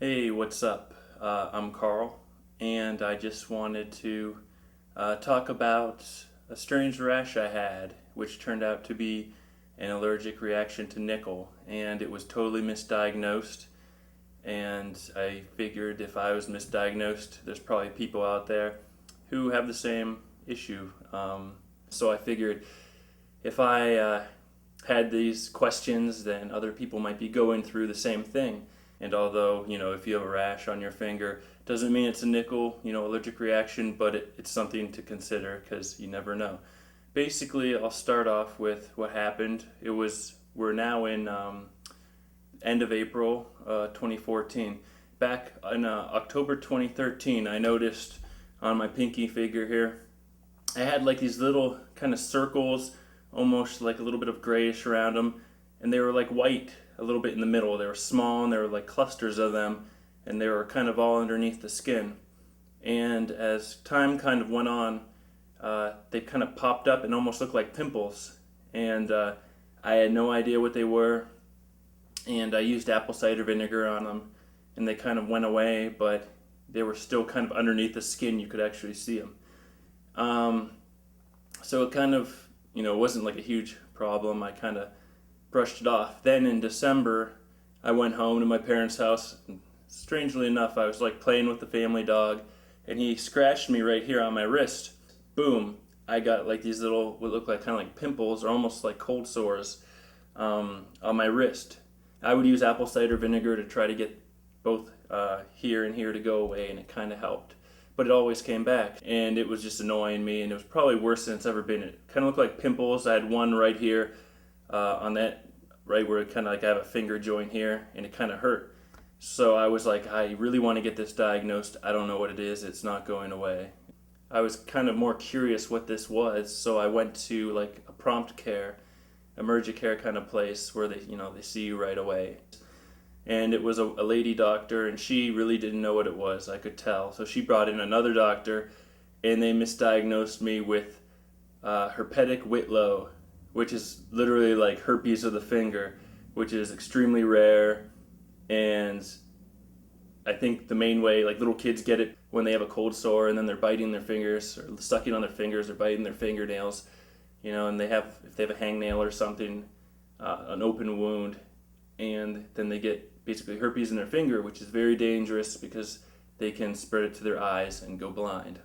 Hey, what's up? I'm Carl, and I just wanted to talk about a strange rash I had, which turned out to be an allergic reaction to nickel, and it was totally misdiagnosed. And I figured if I was misdiagnosed, there's probably people out there who have the same issue. So I figured if I had these questions, then other people might be going through the same thing. And although, if you have a rash on your finger, doesn't mean it's a nickel, allergic reaction, but it's something to consider because you never know. Basically, I'll start off with what happened. We're now in end of April 2014. Back in October 2013, I noticed on my pinky finger here, I had like these little kind of circles, almost like a little bit of grayish around them, and they were like white a little bit in the middle. They were small and there were like clusters of them, and they were kind of all underneath the skin. And as time kind of went on, they kind of popped up and almost looked like pimples. And I had no idea what they were, and I used apple cider vinegar on them, and they kind of went away, but they were still kind of underneath the skin. You could actually see them. So it kind of, wasn't like a huge problem. I kind of brushed it off. Then in December, I went home to my parents' house. And strangely enough, I was like playing with the family dog, and he scratched me right here on my wrist. Boom! I got like these little, what look like kind of like pimples or almost like cold sores on my wrist. I would use apple cider vinegar to try to get both here and here to go away, and it kind of helped. But it always came back, and it was just annoying me, and it was probably worse than it's ever been. It kind of looked like pimples. I had one right here on that, right where it kind of like I have a finger joint here, and it kind of hurt. So I was like, I really want to get this diagnosed. I don't know what it is. It's not going away. I was kind of more curious what this was, so I went to like a prompt care, emergent care kind of place where they see you right away. And it was a lady doctor, and she really didn't know what it was. I could tell. So she brought in another doctor, and they misdiagnosed me with herpetic whitlow, which is literally like herpes of the finger, which is extremely rare. And I think the main way, like little kids get it when they have a cold sore, and then they're biting their fingers or sucking on their fingers or biting their fingernails, and if they have a hangnail or something, an open wound, and then they get basically herpes in their finger, which is very dangerous because they can spread it to their eyes and go blind,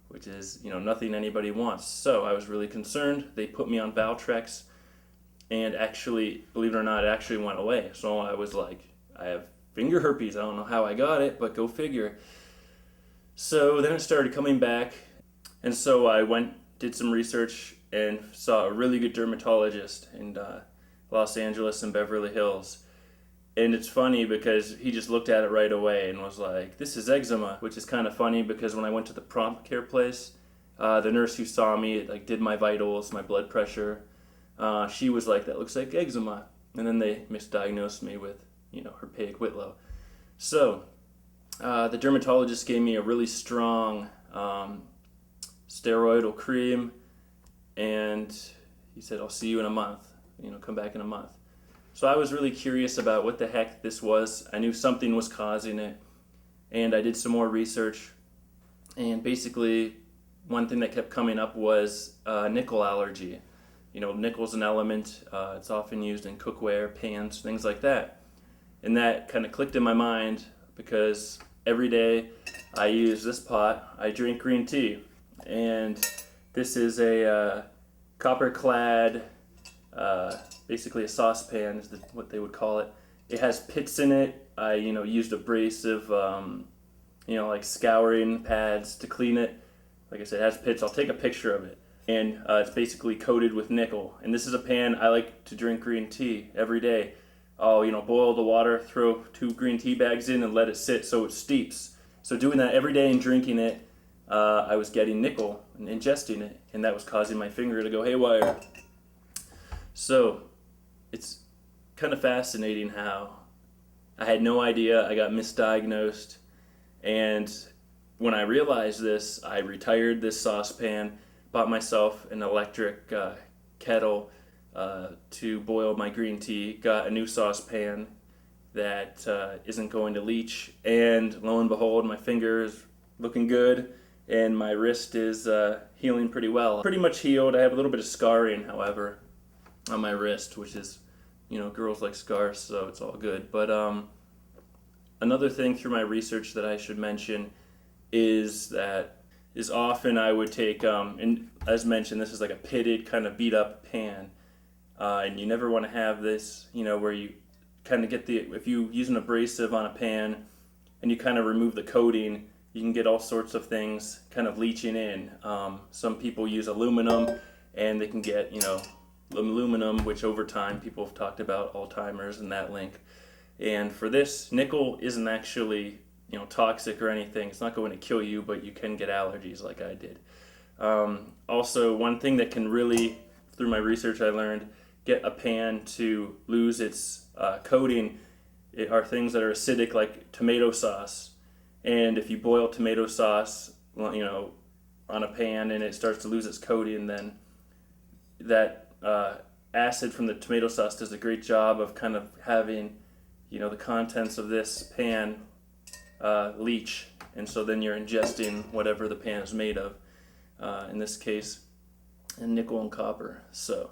which is, nothing anybody wants. So I was really concerned. They put me on Valtrex, and actually, believe it or not, it actually went away. So I was like, I have finger herpes. I don't know how I got it, but go figure. So then it started coming back, and so I did some research, and saw a really good dermatologist in Los Angeles and Beverly Hills. And it's funny because he just looked at it right away and was like, this is eczema, which is kind of funny because when I went to the prompt care place, the nurse who saw me, like did my vitals, my blood pressure, she was like, that looks like eczema. And then they misdiagnosed me with, herpetic whitlow. So the dermatologist gave me a really strong steroidal cream, and he said, I'll see you in a month, come back in a month. So I was really curious about what the heck this was. I knew something was causing it, and I did some more research, and basically one thing that kept coming up was nickel allergy. Nickel's an element. It's often used in cookware, pans, things like that. And that kind of clicked in my mind because every day I use this pot. I drink green tea, and this is a copper-clad, basically a saucepan is what they would call it. It has pits in it. I used abrasive, like scouring pads to clean it. Like I said, it has pits. I'll take a picture of it. And it's basically coated with nickel. And this is a pan I like to drink green tea every day. I'll boil the water, throw 2 green tea bags in, and let it sit so it steeps. So doing that every day and drinking it, I was getting nickel and ingesting it, and that was causing my finger to go haywire. So it's kind of fascinating how I had no idea. I got misdiagnosed, and when I realized this, I retired this saucepan, bought myself an electric kettle to boil my green tea, got a new saucepan, that isn't going to leach. And lo and behold, my finger is looking good, and my wrist is healing pretty well. Pretty much healed. I have a little bit of scarring, however, on my wrist, which is, girls like scars, so it's all good. But another thing through my research that I should mention is often I would take, and as mentioned, this is like a pitted, kind of beat up pan. And you never want to have this, where you kind of get if you use an abrasive on a pan and you kind of remove the coating, you can get all sorts of things kind of leaching in. Some people use aluminum, and they can get, aluminum, which over time people have talked about Alzheimer's and that link. And for this, nickel isn't actually, toxic or anything. It's not going to kill you, but you can get allergies like I did. Also, one thing that can really, through my research I learned, get a pan to lose its coating are things that are acidic, like tomato sauce. And if you boil tomato sauce, on a pan and it starts to lose its coating, then that acid from the tomato sauce does a great job of kind of having, the contents of this pan leach. And so then you're ingesting whatever the pan is made of, in this case, nickel and copper. So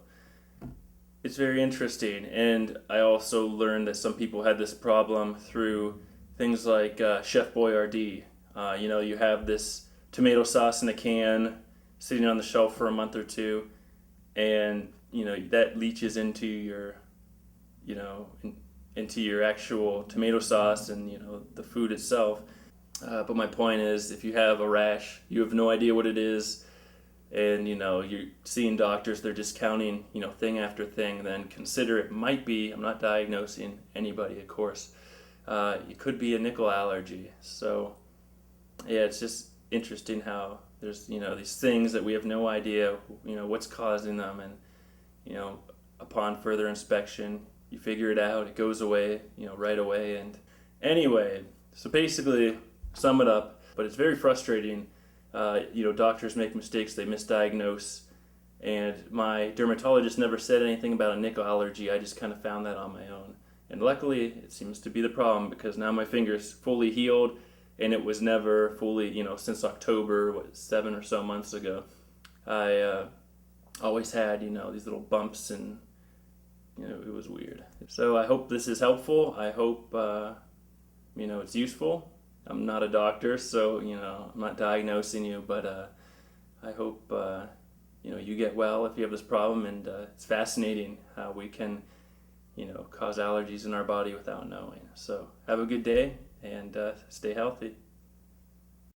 it's very interesting. And I also learned that some people had this problem through things like Chef Boyardee. You have this tomato sauce in a can sitting on the shelf for a month or two, and that leaches into your into your actual tomato sauce and the food itself. But my point is, if you have a rash, you have no idea what it is, and you're seeing doctors, they're discounting thing after thing, then consider it might be, I'm not diagnosing anybody, of course, it could be a nickel allergy. So yeah, it's just interesting how there's these things that we have no idea what's causing them, and upon further inspection you figure it out, it goes away right away. And anyway, so basically sum it up, but it's very frustrating. Doctors make mistakes, they misdiagnose, and my dermatologist never said anything about a nickel allergy. I just kind of found that on my own, and luckily it seems to be the problem, because now my finger's fully healed, and it was never fully, since October, 7 or so months ago. I always had, these little bumps, and it was weird. So I hope this is helpful. I hope it's useful. I'm not a doctor, so I'm not diagnosing you, but I hope you get well if you have this problem. And it's fascinating how we can cause allergies in our body without knowing. So have a good day, and stay healthy.